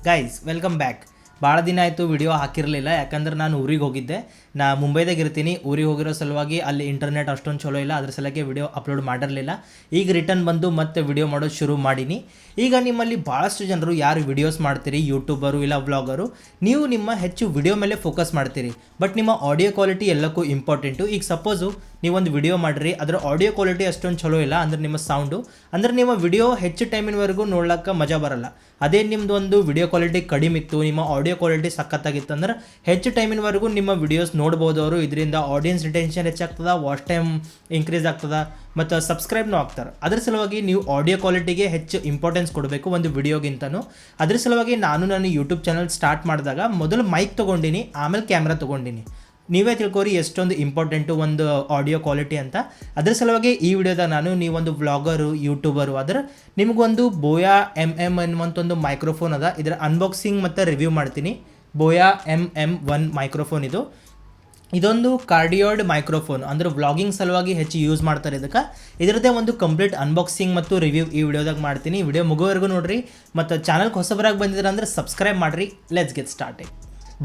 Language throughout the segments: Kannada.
Guys welcome back. ಭಾಳ ದಿನ ಆಯಿತು ವಿಡಿಯೋ ಹಾಕಿರಲಿಲ್ಲ, ಯಾಕಂದ್ರೆ ನಾನು ಊರಿಗೆ ಹೋಗಿದ್ದೆ. ನಾ ಮುಂಬೈದಾಗ ಇರ್ತೀನಿ. ಊರಿಗೆ ಹೋಗಿರೋ ಸಲುವಾಗಿ ಅಲ್ಲಿ ಇಂಟರ್ನೆಟ್ ಅಷ್ಟೊಂದು ಚಲೋ ಇಲ್ಲ, ಅದ್ರ ಸಲಕ್ಕೆ ವಿಡಿಯೋ ಅಪ್ಲೋಡ್ ಮಾಡಿರಲಿಲ್ಲ. ಈಗ ರಿಟರ್ನ್ ಬಂದು ಮತ್ತೆ ವಿಡಿಯೋ ಮಾಡೋದು ಶುರು ಮಾಡೀನಿ. ಈಗ ನಿಮ್ಮಲ್ಲಿ ಭಾಳಷ್ಟು ಜನರು ಯಾರು ವಿಡಿಯೋಸ್ ಮಾಡ್ತೀರಿ, ಯೂಟ್ಯೂಬರು ಇಲ್ಲ ವ್ಲಾಗರು, ನೀವು ನಿಮ್ಮ ಹೆಚ್ಚು ವಿಡಿಯೋ ಮೇಲೆ ಫೋಕಸ್ ಮಾಡ್ತೀರಿ. ಬಟ್ ನಿಮ್ಮ ಆಡಿಯೋ ಕ್ವಾಲಿಟಿ ಎಲ್ಲಕ್ಕೂ ಇಂಪಾರ್ಟೆಂಟು. ಈಗ ಸಪೋಸು ನೀವೊಂದು ವಿಡಿಯೋ ಮಾಡಿರಿ, ಅದರ ಆಡಿಯೋ ಕ್ವಾಲಿಟಿ ಅಷ್ಟೊಂದು ಚಲೋ ಇಲ್ಲ ಅಂದ್ರೆ ನಿಮ್ಮ ಸೌಂಡು ಅಂದ್ರೆ ನಿಮ್ಮ ವಿಡಿಯೋ ಹೆಚ್ಚು ಟೈಮಿನವರೆಗೂ ನೋಡ್ಲಿಕ್ಕೆ ಮಜಾ ಬರಲ್ಲ. ಅದೇ ನಿಮ್ಮದು ಒಂದು ವಿಡಿಯೋ ಕ್ವಾಲಿಟಿ ಕಡಿಮೆ ಇತ್ತು, ನಿಮ್ಮ ಆಡಿಯೋ ಕ್ವಾಲಿಟಿ ಸಖತ್ತಾಗಿತ್ತು ಅಂದ್ರೆ ಹೆಚ್ಚು ಟೈಮಿನವರೆಗೂ ನಿಮ್ಮ ವಿಡಿಯೋಸ್ ನೋಡ್ಬೋದು ಅವರು. ಇದರಿಂದ ಆಡಿಯನ್ಸ್ ರಿಟೆನ್ಷನ್ ಹೆಚ್ಚಾಗ್ತದೆ, ವಾಚ್ ಟೈಮ್ ಇನ್ಕ್ರೀಸ್ ಆಗ್ತದೆ ಮತ್ತು ಸಬ್ಸ್ಕ್ರೈಬ್ನೂ ಆಗ್ತಾರೆ. ಅದ್ರ ಸಲುವಾಗಿ ನೀವು ಆಡಿಯೋ ಕ್ವಾಲಿಟಿಗೆ ಹೆಚ್ಚು ಇಂಪಾರ್ಟೆನ್ಸ್ ಕೊಡಬೇಕು ಒಂದು ವಿಡಿಯೋಗಿಂತನೂ. ಅದ್ರ ಸಲುವಾಗಿ ನನ್ನ ಯೂಟ್ಯೂಬ್ ಚಾನಲ್ ಸ್ಟಾರ್ಟ್ ಮಾಡಿದಾಗ ಮೊದಲು ಮೈಕ್ ತೊಗೊಂಡಿನಿ, ಆಮೇಲೆ ಕ್ಯಾಮ್ರಾ ತೊಗೊಂಡಿನಿ. ನೀವೇ ತಿಳ್ಕೊರಿ ಎಷ್ಟೊಂದು ಇಂಪಾರ್ಟೆಂಟು ಒಂದು ಆಡಿಯೋ ಕ್ವಾಲಿಟಿ ಅಂತ. ಅದ್ರ ಸಲುವಾಗಿ ಈ ವಿಡಿಯೋದಾಗ ನೀವೊಂದು ವ್ಲಾಗರು ಯೂಟ್ಯೂಬರು ಆದ್ರೆ ನಿಮಗೊಂದು ಬೋಯಾ MM1 ಅಂತೊಂದು ಮೈಕ್ರೋಫೋನ್ ಅದ. ಇದರ ಅನ್ಬಾಕ್ಸಿಂಗ್ ಮತ್ತು ರಿವ್ಯೂ ಮಾಡ್ತೀನಿ. ಬೋಯಾ MM1 ಮೈಕ್ರೋಫೋನ್ ಇದೊಂದು ಕಾರ್ಡಿಯೋಯ್ಡ್ ಮೈಕ್ರೋಫೋನ್ ಅಂದ್ರೆ ವ್ಲಾಗಿಂಗ್ ಸಲುವಾಗಿ ಹೆಚ್ಚು ಯೂಸ್ ಮಾಡ್ತಾರೆ. ಇದರದ್ದೇ ಒಂದು ಕಂಪ್ಲೀಟ್ ಅನ್ಬಾಕ್ಸಿಂಗ್ ಮತ್ತು ರಿವ್ಯೂ ಈ ವಿಡಿಯೋದಾಗ ಮಾಡ್ತೀನಿ. ವಿಡಿಯೋ ಮುಗೋವರೆಗೂ ನೋಡಿರಿ ಮತ್ತು ಚಾನಲ್ಗೆ ಹೊಸಬರಾಗಿ ಬಂದಿದ್ರೆ ಅಂದರೆ ಸಬ್ಸ್ಕ್ರೈಬ್ ಮಾಡಿರಿ. Let's get started.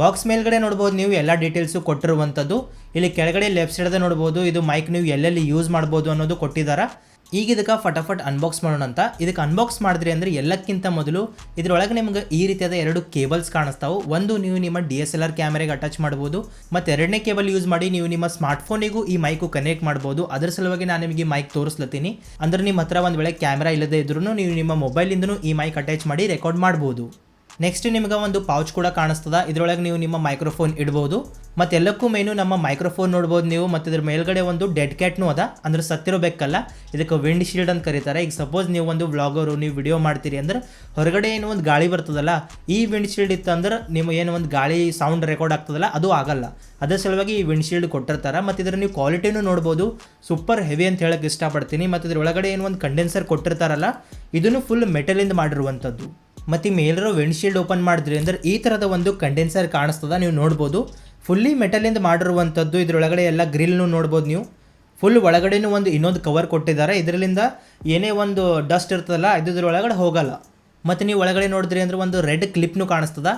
ಬಾಕ್ಸ್ ಮೇಲ್ಗಡೆ ನೋಡ್ಬೋದು ನೀವು ಎಲ್ಲ ಡೀಟೇಲ್ಸು ಕೊಟ್ಟಿರುವಂಥದ್ದು. ಇಲ್ಲಿ ಕೆಳಗಡೆ ಲೆಫ್ಟ್ ಸೈಡ್ದ ನೋಡ್ಬೋದು ಇದು ಮೈಕ್ ನೀವು ಎಲ್ಲೆಲ್ಲಿ ಯೂಸ್ ಮಾಡ್ಬೋದು ಅನ್ನೋದು ಕೊಟ್ಟಿದ್ದಾರೆ. ಈಗ ಇದಕ್ಕೆ ಫಟಾಫಟ್ ಅನ್ಬಾಕ್ಸ್ ಮಾಡೋಣ ಅಂತ. ಇದಕ್ಕೆ ಅನ್ಬಾಕ್ಸ್ ಮಾಡಿದ್ರಿ ಅಂದರೆ ಎಲ್ಲಕ್ಕಿಂತ ಮೊದಲು ಇದರೊಳಗೆ ನಿಮ್ಗೆ ಈ ರೀತಿಯಾದ 2 ಕೇಬಲ್ಸ್ ಕಾಣಿಸ್ತಾವೆ. ಒಂದು ನೀವು ನಿಮ್ಮ DSLR ಕ್ಯಾಮೆರಾಗೆ ಅಟ್ಯಾಚ್ ಮಾಡ್ಬೋದು ಮತ್ತು ಎರಡನೇ ಕೇಬಲ್ ಯೂಸ್ ಮಾಡಿ ನೀವು ನಿಮ್ಮ ಸ್ಮಾರ್ಟ್ಫೋನಿಗೂ ಈ ಮೈಕು ಕನೆಕ್ಟ್ ಮಾಡ್ಬೋದು. ಅದರ ಸಲುವಾಗಿ ನಾನು ನಿಮಗೆ ಮೈಕ್ ತೋರಿಸ್ಲತ್ತೀನಿ. ಅಂದ್ರೆ ನಿಮ್ಮ ಹತ್ರ ಒಂದು ವೇಳೆ ಕ್ಯಾಮ್ರಾ ಇಲ್ಲದೆ ಇದ್ರೂ ನೀವು ನಿಮ್ಮ ಮೊಬೈಲಿಂದನೂ ಈ ಮೈಕ್ ಅಟ್ಯಾಚ್ ಮಾಡಿ ರೆಕಾರ್ಡ್ ಮಾಡ್ಬೋದು. ನೆಕ್ಸ್ಟ್ ನಿಮ್ಗೆ ಒಂದು ಪೌಚ್ ಕೂಡ ಕಾಣಿಸ್ತದ. ಇದರೊಳಗೆ ನೀವು ನಿಮ್ಮ ಮೈಕ್ರೋಫೋನ್ ಇಡ್ಬೋದು. ಮತ್ತು ಎಲ್ಲಕ್ಕೂ ಮೇನು ನಮ್ಮ ಮೈಕ್ರೋಫೋನ್ ನೋಡ್ಬೋದು ನೀವು. ಮತ್ತು ಇದ್ರ ಮೇಲ್ಗಡೆ ಒಂದು ಡೆಡ್ ಕ್ಯಾಟ್ನೂ ಅದ, ಅಂದ್ರೆ ಸತ್ತಿರೋ ಬೆಕ್ಕಲ್ಲ, ಇದಕ್ಕೆ ವಿಂಡ್ ಶೀಲ್ಡ್ ಅಂತ ಕರೀತಾರೆ. ಈಗ ಸಪೋಸ್ ನೀವು ಒಂದು ವ್ಲಾಗರು ನೀವು ವಿಡಿಯೋ ಮಾಡ್ತೀರಿ ಅಂದ್ರೆ ಹೊರಗಡೆ ಏನು ಒಂದು ಗಾಳಿ ಬರ್ತದಲ್ಲ, ಈ ವಿಂಡ್ ಶೀಲ್ಡ್ ಇತ್ತು ಅಂದ್ರೆ ನಿಮ್ಮ ಏನು ಒಂದು ಗಾಳಿ ಸೌಂಡ್ ರೆಕಾರ್ಡ್ ಆಗ್ತದಲ್ಲ ಅದು ಆಗಲ್ಲ. ಅದರ ಸಲುವಾಗಿ ಈ ವಿಂಡ್ ಶೀಲ್ಡ್ ಕೊಟ್ಟಿರ್ತಾರೆ. ಮತ್ತು ಇದರ ನೀವು ಕ್ವಾಲಿಟಿನೂ ನೋಡ್ಬೋದು, ಸೂಪರ್ ಹೆವಿ ಅಂತ ಹೇಳಕ್ಕೆ ಇಷ್ಟಪಡ್ತೀನಿ. ಮತ್ತು ಇದ್ರ ಒಳಗಡೆ ಏನು ಒಂದು ಕಂಡೆನ್ಸರ್ ಕೊಟ್ಟಿರ್ತಾರಲ್ಲ, ಇದನ್ನು ಫುಲ್ ಮೆಟಲಿಂದ ಮಾಡಿರುವಂಥದ್ದು. ಮತ್ತು ಮೇಲಿರೋ ವಿಂಡ್ಶೀಲ್ಡ್ ಓಪನ್ ಮಾಡಿದ್ರಿ ಅಂದ್ರೆ ಈ ಥರದ ಒಂದು ಕಂಡೆನ್ಸರ್ ಕಾಣಿಸ್ತದ, ನೀವು ನೋಡ್ಬೋದು. ಫುಲ್ಲಿ ಮೆಟಲಿಂದ ಮಾಡಿರುವಂಥದ್ದು. ಇದರೊಳಗಡೆ ಎಲ್ಲ ಗ್ರಿಲ್ನು ನೋಡ್ಬೋದು ನೀವು. ಫುಲ್ ಒಳಗಡೆನೂ ಒಂದು ಇನ್ನೊಂದು ಕವರ್ ಕೊಟ್ಟಿದ್ದಾರೆ. ಇದರಿಂದ ಏನೇ ಒಂದು ಡಸ್ಟ್ ಇರ್ತದಲ್ಲ ಇದ್ರೊಳಗಡೆ ಹೋಗಲ್ಲ. ಮತ್ತು ನೀವು ಒಳಗಡೆ ನೋಡಿದ್ರಿ ಅಂದ್ರೆ ಒಂದು ರೆಡ್ ಕ್ಲಿಪ್ನು ಕಾಣಿಸ್ತದ.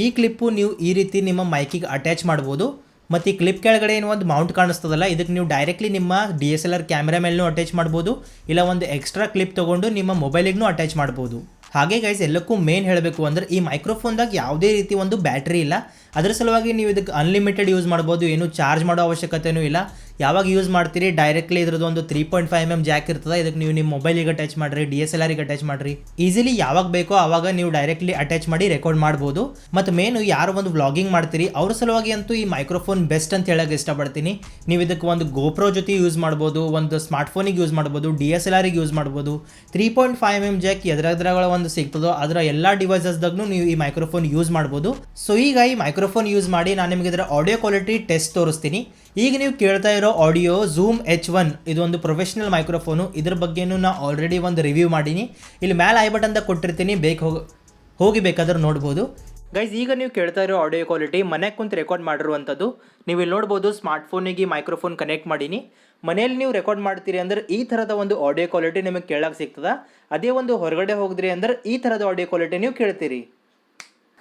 ಈ ಕ್ಲಿಪ್ಪು ನೀವು ಈ ರೀತಿ ನಿಮ್ಮ ಮೈಕಿಗೆ ಅಟ್ಯಾಚ್ ಮಾಡ್ಬೋದು. ಮತ್ತು ಈ ಕ್ಲಿಪ್ ಕೆಳಗಡೆ ಏನು ಒಂದು ಮೌಂಟ್ ಕಾಣಿಸ್ತದಲ್ಲ, ಇದಕ್ಕೆ ನೀವು ಡೈರೆಕ್ಟ್ಲಿ ನಿಮ್ಮ DSLR ಕ್ಯಾಮ್ರಾ ಮೇಲೂ ಅಟ್ಯಾಚ್ ಮಾಡ್ಬೋದು, ಇಲ್ಲ ಒಂದು ಎಕ್ಸ್ಟ್ರಾ ಕ್ಲಿಪ್ ತೊಗೊಂಡು ನಿಮ್ಮ ಮೊಬೈಲಿಗೂ ಅಟ್ಯಾಚ್ ಮಾಡ್ಬೋದು. ಹಾಗೆ ಗೈಸ್ ಎಲ್ಲಕ್ಕೂ ಮೇನ್ ಹೇಳಬೇಕು ಅಂದ್ರೆ ಈ ಮೈಕ್ರೋಫೋನ್ದಾಗ ಯಾವುದೇ ರೀತಿ ಒಂದು ಬ್ಯಾಟ್ರಿ ಇಲ್ಲ. ಅದರ ಸಲುವಾಗಿ ನೀವು ಇದಕ್ಕೆ ಅನ್ಲಿಮಿಟೆಡ್ ಯೂಸ್ ಮಾಡ್ಬೋದು, ಏನು ಚಾರ್ಜ್ ಮಾಡೋ ಅವಶ್ಯಕತೆಯೂ ಇಲ್ಲ. ಯಾವಾಗ ಯೂಸ್ ಮಾಡ್ತೀರಿ ಡೈರೆಕ್ಟ್ಲಿ ಇದ್ರದ್ದು ಒಂದು 3.5mm ಜಾಕ್ ಇರ್ತದೆ. ಇದಕ್ಕೆ ನೀವು ನಿಮ್ಮ ಮೊಬೈಲಿಗೆ ಅಟ್ಯಾಚ್ ಮಾಡಿರಿ, DSLRಗೆ ಅಟ್ಯಾಚ್ ಮಾಡಿರಿ, ಈಸಿಲಿ ಯಾವಾಗ ಬೇಕೋ ಆವಾಗ ನೀವು ಡೈರೆಕ್ಟ್ಲಿ ಅಟ್ಯಾಚ್ ಮಾಡಿ ರೆಕಾರ್ಡ್ ಮಾಡ್ಬೋದು. ಮತ್ತು ಮೇನು ಯಾರು ಒಂದು ವ್ಲಾಗಿಂಗ್ ಮಾಡ್ತೀರಿ ಅವ್ರ ಸಲುವಾಗಿ ಅಂತೂ ಈ ಮೈಕ್ರೋಫೋನ್ ಬೆಸ್ಟ್ ಅಂತ ಹೇಳಕ್ಕೆ ಇಷ್ಟಪಡ್ತೀನಿ. ನೀವು ಇದಕ್ಕೆ ಒಂದು GoPro ಜೊತೆ ಯೂಸ್ ಮಾಡ್ಬೋದು, ಒಂದು ಸ್ಮಾರ್ಟ್ಫೋನಿಗೆ ಯೂಸ್ ಮಾಡ್ಬೋದು, DSLRಗೆ ಯೂಸ್ ಮಾಡ್ಬೋದು. 3.5mm ಜಾಕ್ ಎದ್ರಗಳ ಒಂದು ಸಿಗ್ತದೋ ಅದರ ಎಲ್ಲ ಡಿವೈಸಸ್ದಾಗೂ ನೀವು ಈ ಮೈಕ್ರೋಫೋನ್ ಯೂಸ್ ಮಾಡ್ಬೋದು. ಸೊ ಈಗ ಈ ಮೈಕ್ರೋಫೋನ್ ಯೂಸ್ ಮಾಡಿ ನಾನು ನಿಮಗೆ ಇದರ ಆಡಿಯೋ ಕ್ವಾಲಿಟಿ ಟೆಸ್ಟ್ ತೋರಿಸ್ತೀನಿ. ಈಗ ನೀವು ಕೇಳ್ತಾ ಇರೋ ಆಡಿಯೋ Zoom H1 ಇದು ಒಂದು ಪ್ರೊಫೆಷನಲ್ ಮೈಕ್ರೋಫೋನು. ಇದ್ರ ಬಗ್ಗೆನೂ ನಾನು ಆಲ್ರೆಡಿ ಒಂದು ರಿವ್ಯೂ ಮಾಡೀನಿ. ಇಲ್ಲಿ ಮೇಲೆ ಐ ಬಟನ್ ಕೊಟ್ಟಿರ್ತೀನಿ, ಹೋಗಿ ಬೇಕಾದ್ರೆ ನೋಡ್ಬೋದು. ಗೈಸ್ ಈಗ ನೀವು ಕೇಳ್ತಾ ಇರೋ ಆಡಿಯೋ ಕ್ವಾಲಿಟಿ ಮನೆಗೆ ಕುಂತು ರೆಕಾರ್ಡ್ ಮಾಡಿರುವಂಥದ್ದು. ನೀವು ಇಲ್ಲಿ ನೋಡ್ಬೋದು ಸ್ಮಾರ್ಟ್ಫೋನಿಗೆ ಮೈಕ್ರೋಫೋನ್ ಕನೆಕ್ಟ್ ಮಾಡೀನಿ. ಮನೆಯಲ್ಲಿ ನೀವು ರೆಕಾರ್ಡ್ ಮಾಡ್ತೀರಿ ಅಂದ್ರೆ ಈ ಥರದ ಒಂದು ಆಡಿಯೋ ಕ್ವಾಲಿಟಿ ನಿಮಗೆ ಕೇಳಕ್ಕೆ ಸಿಗ್ತದೆ. ಅದೇ ಒಂದು ಹೊರಗಡೆ ಹೋಗಿದ್ರಿ ಅಂದ್ರೆ ಈ ಥರದ ಆಡಿಯೋ ಕ್ವಾಲಿಟಿ ನೀವು ಕೇಳ್ತೀರಿ.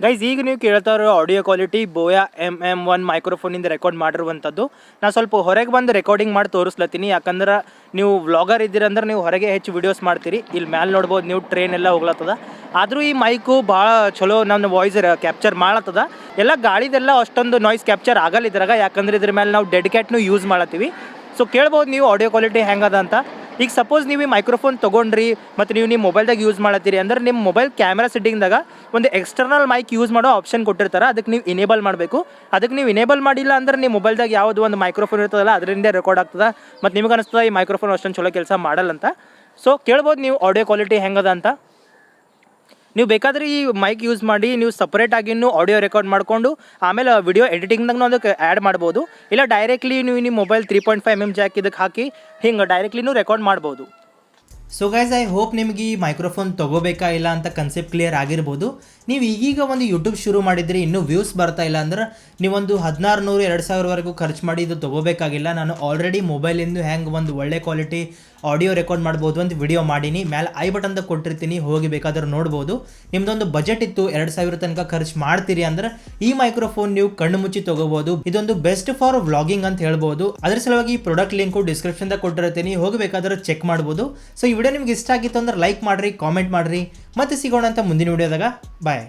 ಗೈಸ್ ಈಗ ನೀವು ಕೇಳ್ತಾ ಇರೋ ಆಡಿಯೋ ಕ್ವಾಲಿಟಿ ಬೋಯಾ MM1 ಮೈಕ್ರೋಫೋನಿಂದ ರೆಕಾರ್ಡ್ ಮಾಡಿರುವಂಥದ್ದು. ನಾನು ಸ್ವಲ್ಪ ಹೊರಗೆ ಬಂದು ರೆಕಾರ್ಡಿಂಗ್ ಮಾಡಿ ತೋರಿಸ್ಲತ್ತೀನಿ, ಯಾಕಂದ್ರೆ ನೀವು ವ್ಲಾಗರ್ ಇದ್ದೀರಂದ್ರೆ ನೀವು ಹೊರಗೆ ಹೆಚ್ಚು ವೀಡಿಯೋಸ್ ಮಾಡ್ತೀರಿ. ಇಲ್ಲಿ ಮೇಲೆ ನೋಡ್ಬೋದು ನೀವು ಟ್ರೈನ್ ಎಲ್ಲ ಹೋಗ್ಲತ್ತದ. ಆದರೂ ಈ ಮೈಕು ಭಾಳ ಚಲೋ ನನ್ನ ವಾಯ್ಸ್ ಕ್ಯಾಪ್ಚರ್ ಮಾಡತ್ತದ. ಎಲ್ಲ ಗಾಳಿದೆಲ್ಲ ಅಷ್ಟೊಂದು ನಾಯ್ಸ್ ಕ್ಯಾಪ್ಚರ್ ಆಗಲ್ಲ ಇದ್ರಾಗ, ಯಾಕಂದ್ರೆ ಇದ್ರ ಮೇಲೆ ನಾವು ಡೆಡ್ ಕ್ಯಾಟ್ನು ಯೂಸ್ ಮಾಡತ್ತೀವಿ. ಸೊ ಕೇಳ್ಬೋದು ನೀವು ಆಡಿಯೋ ಕ್ವಾಲಿಟಿ ಹೆಂಗದ ಅಂತ. ಈಗ ಸಪೋಸ್ ನೀವು ಈ ಮೈಕ್ರೋಫೋನ್ ತೊಗೊಂಡ್ರಿ ಮತ್ತು ನೀವು ನಿಮ್ಮ ಮೊಬೈಲ್ದಾಗ ಯೂಸ್ ಮಾಡತ್ತೀರಿ ಅಂದ್ರೆ ನಿಮ್ಮ ಮೊಬೈಲ್ ಕ್ಯಾಮ್ರಾ ಸೆಟ್ಟಿಂಗ್ದಾಗ ಒಂದು ಎಕ್ಸ್ಟರ್ನಲ್ ಮೈಕ್ ಯೂಸ್ ಮಾಡೋ ಆಪ್ಷನ್ ಕೊಟ್ಟಿರ್ತಾರೆ. ಅದಕ್ಕೆ ನೀವು ಇನೇಬಲ್ ಮಾಡಬೇಕು. ಅದಕ್ಕೆ ನೀವು ಇನೇಬಲ್ ಮಾಡಿಲ್ಲ ಅಂದ್ರೆ ನಿಮ್ಮ ಮೊಬೈಲ್ದಾಗ ಯಾವುದು ಒಂದು ಮೈಕ್ರೋಫೋನ್ ಇರ್ತದಲ್ಲ ಅದರಿಂದ ರೆಕಾರ್ಡ್ ಆಗ್ತದೆ. ಮತ್ತು ನಿಮಗೆ ಅನಿಸ್ತದೆ ಈ ಮೈಕ್ರೋಫೋನ್ ಅಷ್ಟೊಂದು ಚಲೋ ಕೆಲಸ ಮಾಡಲ್ಲ ಅಂತ. ಸೊ ಕೇಳ್ಬೋದು ನೀವು ಆಡಿಯೋ ಕ್ವಾಲಿಟಿ ಹೆಂಗದ ಅಂತ. ನೀವು ಬೇಕಾದರೆ ಈ ಮೈಕ್ ಯೂಸ್ ಮಾಡಿ ನೀವು ಸಪ್ರೇಟಾಗಿನೂ ಆಡಿಯೋ ರೆಕಾರ್ಡ್ ಮಾಡಿಕೊಂಡು ಆಮೇಲೆ ವಿಡಿಯೋ ಎಡಿಟಿಂಗ್ದಾಗ ಅದಕ್ಕೆ ಆ್ಯಡ್ ಮಾಡ್ಬೋದು. ಇಲ್ಲ ಡೈರೆಕ್ಟ್ಲಿ ನೀವು ನಿಮ್ಮ ಮೊಬೈಲ್ 3.5mm ಜಾಕ್ ಇದಕ್ಕೆ ಹಾಕಿ ಹಿಂಗೆ ಡೈರೆಕ್ಟ್ಲಿನೂ ರೆಕಾರ್ಡ್ ಮಾಡ್ಬೋದು. ಸೊ ಗೈಸ್ ಐ ಹೋಪ್ ನಿಮಗೆ ಈ ಮೈಕ್ರೋಫೋನ್ ತೊಗೋಬೇಕಾ ಇಲ್ಲ ಅಂತ ಕನ್ಸೆಪ್ಟ್ ಕ್ಲಿಯರ್ ಆಗಿರ್ಬೋದು. ನೀವು ಈಗೀಗ ಒಂದು ಯೂಟ್ಯೂಬ್ ಶುರು ಮಾಡಿದ್ರಿ, ಇನ್ನೂ ವ್ಯೂಸ್ ಬರ್ತಾ ಇಲ್ಲ ಅಂದ್ರೆ ನೀವೊಂದು 1600 2000ವರೆಗೂ ಖರ್ಚು ಮಾಡಿ ಇದು ತೊಗೋಬೇಕಾಗಿಲ್ಲ. ನಾನು ಆಲ್ರೆಡಿ ಮೊಬೈಲಿಂದ ಹೆಂಗೆ ಒಂದು ಒಳ್ಳೆ ಕ್ವಾಲಿಟಿ ಆಡಿಯೋ ರೆಕಾರ್ಡ್ ಮಾಡ್ಬೋದು ಅಂತ ವಿಡಿಯೋ ಮಾಡೀನಿ. ಮೇಲೆ ಐ ಬಟನ್ದಾಗ ಕೊಟ್ಟಿರ್ತೀನಿ, ಹೋಗಿ ಬೇಕಾದ್ರೆ ನೋಡ್ಬೋದು. ನಿಮ್ದೊಂದು ಬಜೆಟ್ ಇತ್ತು 2000 ತನಕ ಖರ್ಚು ಮಾಡ್ತೀರಿ ಅಂದ್ರೆ ಈ ಮೈಕ್ರೋಫೋನ್ ನೀವು ಕಣ್ಣು ಮುಚ್ಚಿ ತೊಗೋಬೋದು. ಇದೊಂದು ಬೆಸ್ಟ್ ಫಾರ್ ವ್ಲಾಗಿಂಗ್ ಅಂತ ಹೇಳ್ಬೋದು. ಅದ್ರ ಸಲುವಾಗಿ ಈ ಪ್ರಾಡಕ್ಟ್ ಲಿಂಕು ಡಿಸ್ಕ್ರಿಪ್ಷನ್ದಾಗ ಕೊಟ್ಟಿರ್ತೀನಿ, ಹೋಗಿ ಬೇಕಾದ್ರೆ ಚೆಕ್ ಮಾಡ್ಬೋದು. ಸೊ ಈ ವಿಡಿಯೋ ನಿಮ್ಗೆ ಇಷ್ಟ ಆಗಿತ್ತು ಅಂದ್ರೆ ಲೈಕ್ ಮಾಡಿರಿ, ಕಾಮೆಂಟ್ ಮಾಡಿರಿ. ಮತ್ತೆ ಸಿಗೋಣ ಅಂತ ಮುಂದಿನ ವಿಡಿಯೋದಾಗ. ಬಾಯ್.